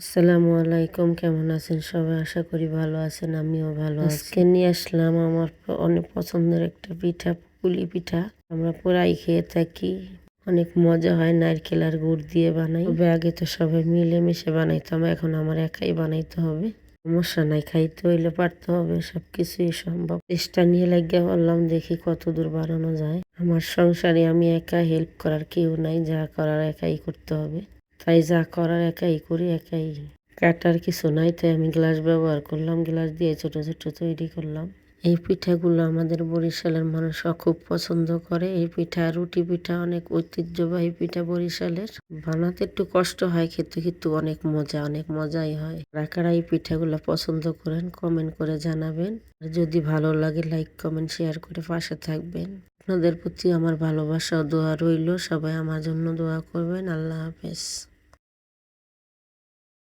আসসালামু আলাইকুম, কেমন আছেন সবাই? আশা করি ভালো আছেন, আমিও ভালো আছি। আজকে নিয়ে আসলাম আমার অনেক পছন্দের একটা পিঠা, পুলি পিঠা। আমরা প্রায় খেয়ে থাকি, অনেক মজা হয়। নারকেল আর গুড় দিয়ে বানাই, তবে আগে তো সবাই মিলেমিশে বানাইতাম, এখন আমার একাই বানাইতে হবে। সমস্যা নাই, খাইতে হইলে পারতে হবে, সবকিছুই সম্ভব। চেষ্টা নিয়ে লাগিয়ে বললাম, দেখি কত দূর বানানো যায়। আমার সংসারে আমি একা, হেল্প করার কেউ নাই, যা করার একাই করতে হবে। তাই যা করার একাই করি, একাই। কাটার কিছু নাই, তাই আমি গ্লাস ব্যবহার করলাম, গ্লাস দিয়ে ছোট ছোট তৈরি করলাম। এই পিঠাগুলো আমাদের বরিশালের মানুষরা খুব পছন্দ করে। এই পিঠা রুটি পিঠা অনেক ঐতিহ্যবাহী পিঠা বরিশালের। বানাতে একটু কষ্ট হয়, খেতে কিন্তু অনেক মজা, অনেক মজাই হয়। কারা এই পিঠাগুলো পছন্দ করেন কমেন্ট করে জানাবেন। আর যদি ভালো লাগে লাইক কমেন্ট শেয়ার করে পাশে থাকবেন। আপনাদের প্রতি আমার ভালোবাসা ও দোয়া রইল। সবাই আমার জন্য দোয়া করবেন। আল্লাহ হাফেজ।